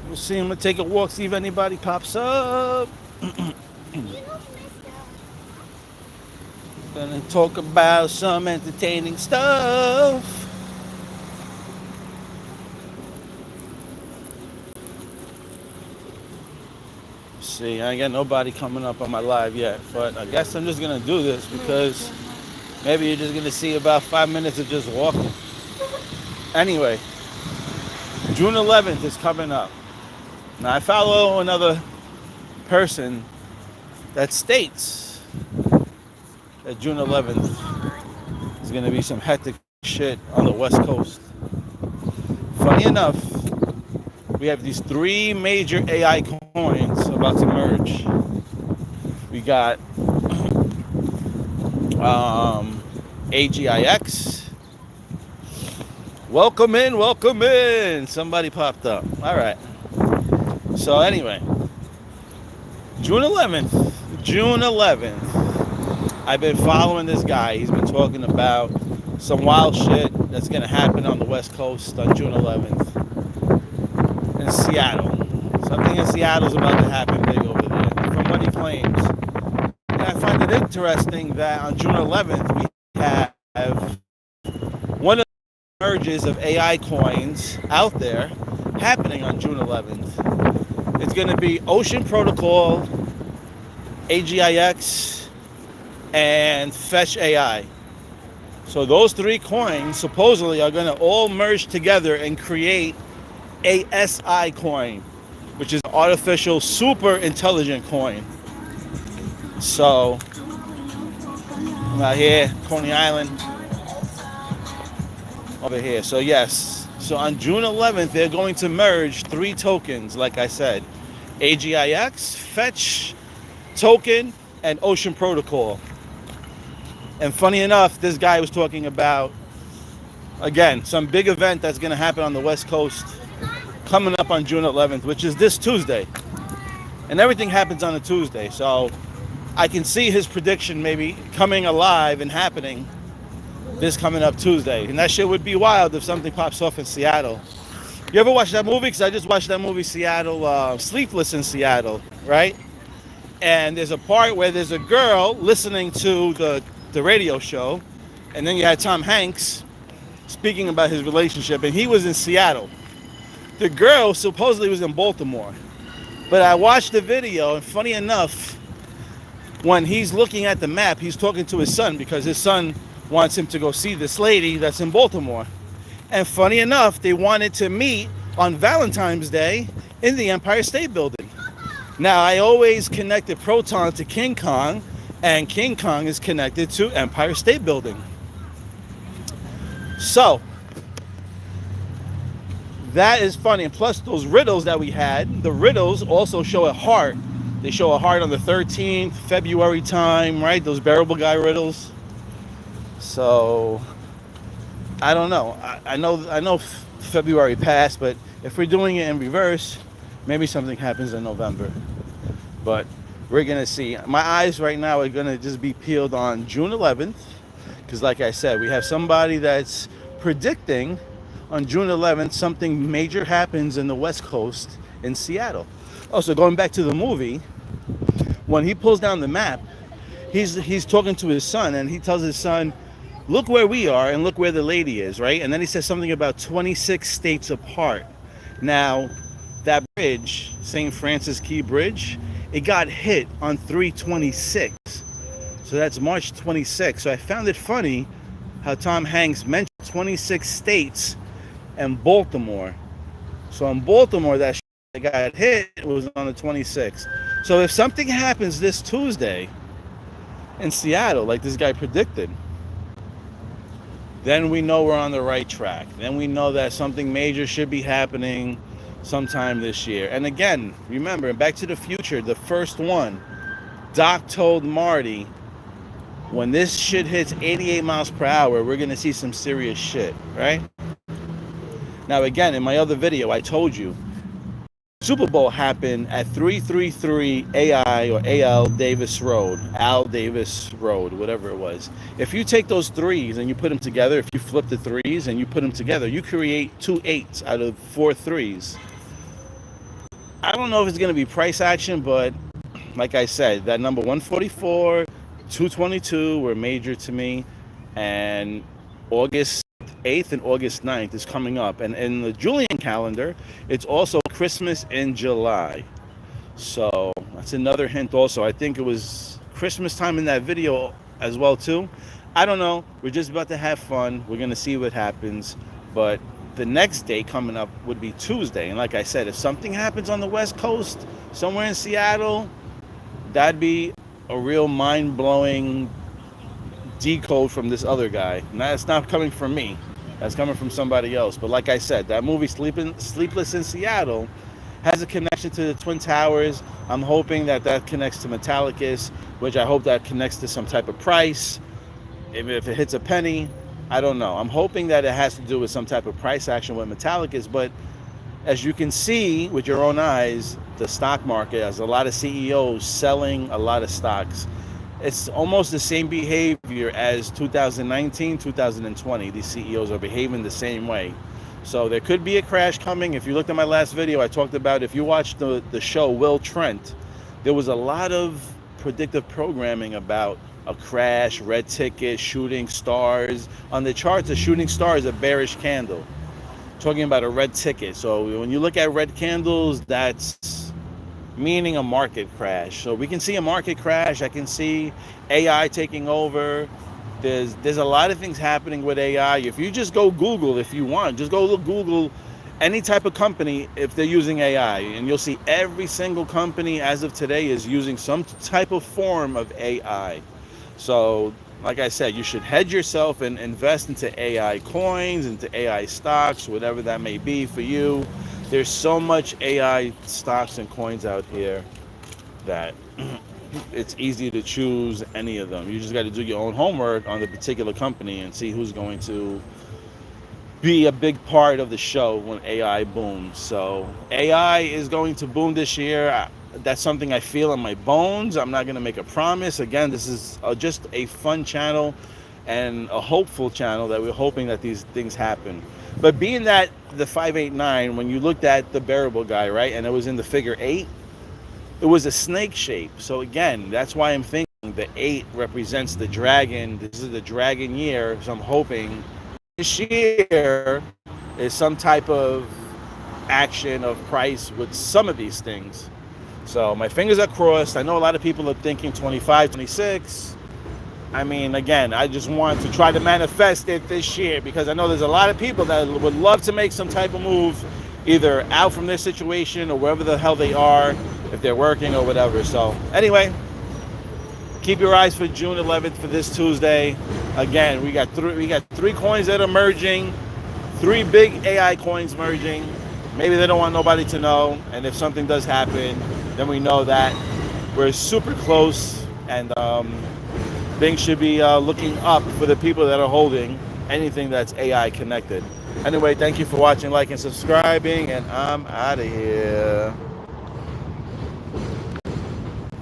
We'll see. I'm gonna take a walk, see if anybody pops up. Gonna talk about some entertaining stuff. See, I ain't got nobody coming up on my live yet, but I guess I'm just gonna do this because maybe you're just gonna see about 5 minutes of just walking. Anyway, June 11th is coming up. Now I follow another person that states that June 11th is gonna be some hectic shit on the West Coast. Funny enough, we have these three major AI coins about to merge. We got um, AGIX. Welcome in, welcome in. Somebody popped up. All right. So anyway, June 11th. June 11th. I've been following this guy. He's been talking about some wild shit that's going to happen on the West Coast on June 11th in Seattle. Something in Seattle's about to happen big over there, from what he claims. And I find it interesting that on June 11th we have one of the merges of AI coins out there happening on June 11th. It's going to be Ocean Protocol, AGIX, and Fetch AI. So those three coins supposedly are going to all merge together and create a SI coin, which is an artificial super intelligent coin. So I'm out here, Coney Island, over here. So yes, so on June 11th, they're going to merge three tokens, like I said, AGIX, Fetch token, and Ocean Protocol. And funny enough, this guy was talking about, again, some big event that's going to happen on the West Coast coming up on June 11th, which is this Tuesday. And everything happens on a Tuesday. So I can see his prediction maybe coming alive and happening this coming up Tuesday. And that shit would be wild if something pops off in Seattle. You ever watch that movie? Because I just watched that movie, Seattle, Sleepless in Seattle, right? And there's a part where there's a girl listening to the radio show, and then you had Tom Hanks speaking about his relationship, and he was in Seattle. The girl supposedly was in Baltimore. But I watched the video, and funny enough, when he's looking at the map, he's talking to his son because his son wants him to go see this lady that's in Baltimore. And funny enough, they wanted to meet on Valentine's Day in the Empire State Building. Now, I always connected Proton to King Kong, and King Kong is connected to Empire State Building. So, that is funny. And plus, those riddles that we had, the riddles also show a heart. They show a heart on the 13th, February time, right? Those bearable guy riddles. So, I don't know. I know February passed, but if we're doing it in reverse, maybe something happens in November. But we're going to see. My eyes right now are going to just be peeled on June 11th. Because like I said, we have somebody that's predicting on June 11th something major happens in the West Coast in Seattle. Also, going back to the movie, when he pulls down the map, he's talking to his son, and he tells his son, look where we are and look where the lady is, right? And then he says something about 26 states apart. Now, that bridge, St. Francis Key Bridge, it got hit on 3/26. So that's March 26th. So I found it funny how Tom Hanks mentioned 26 states and Baltimore. So in Baltimore, that got hit was on the 26th. So if something happens this Tuesday in Seattle, like this guy predicted, then we know we're on the right track. Then we know that something major should be happening sometime this year. And again, remember, Back to the Future, the first one, Doc told Marty, when this shit hits 88 miles per hour, we're going to see some serious shit, right? Now, again, in my other video, I told you, Super Bowl happened at 333 AI or AL Davis Road, Al Davis Road, whatever it was. If you take those threes and you put them together, if you flip the threes and you put them together, you create 2 8s out of 4 threes. I don't know if it's going to be price action, but like I said, that number 144, 222 were major to me, and August 8th and August 9th is coming up. And in the Julian calendar, it's also Christmas in July. So that's another hint also. I think it was Christmas time in that video as well too. I don't know. We're just about to have fun. We're going to see what happens. But the next day coming up would be Tuesday. And like I said, if something happens on the West Coast, somewhere in Seattle, that'd be a real mind-blowing decode from this other guy. Now, it's not coming from me. That's coming from somebody else. But like I said, that movie Sleepless in Seattle has a connection to the Twin Towers. I'm hoping that that connects to Metallicus, which I hope that connects to some type of price. If it hits a penny, I don't know. I'm hoping that it has to do with some type of price action with Metallicus. But as you can see with your own eyes, the stock market has a lot of CEOs selling a lot of stocks. It's almost the same behavior as 2019, 2020. These CEOs are behaving the same way. So there could be a crash coming. If you looked at my last video, I talked about, if you watched the show Will Trent, there was a lot of predictive programming about a crash, red ticket, shooting stars. On the charts, a shooting star is a bearish candle, talking about a red ticket. So when you look at red candles, that's meaning a market crash. So we can see a market crash. I can see AI taking over. There's a lot of things happening with AI. If you just go Google, if you want, just go Google any type of company if they're using AI, and you'll see every single company as of today is using some type of form of AI. So like I said, you should hedge yourself and invest into AI coins, into AI stocks, whatever that may be for you. There's so much AI stocks and coins out here that it's easy to choose any of them. You just got to do your own homework on the particular company and see who's going to be a big part of the show when AI booms. So AI is going to boom this year. That's something I feel in my bones. I'm not going to make a promise. Again, this is just a fun channel and a hopeful channel that we're hoping that these things happen. But being that the 589, when you looked at the bearable guy, right, and it was in the figure 8, it was a snake shape. So again, that's why I'm thinking the 8 represents the dragon. This is the dragon year. So I'm hoping this year is some type of action of price with some of these things. So my fingers are crossed. I know a lot of people are thinking 25, 26. I mean, again, I just want to try to manifest it this year because I know there's a lot of people that would love to make some type of move, either out from their situation or wherever the hell they are, if they're working or whatever. So anyway, keep your eyes for June 11th for this Tuesday. Again, we got three coins that are merging, 3 big AI coins merging. Maybe they don't want nobody to know, and if something does happen, then we know that we're super close, and things should be looking up for the people that are holding anything that's AI connected. Anyway, thank you for watching, liking, subscribing, and I'm out of here.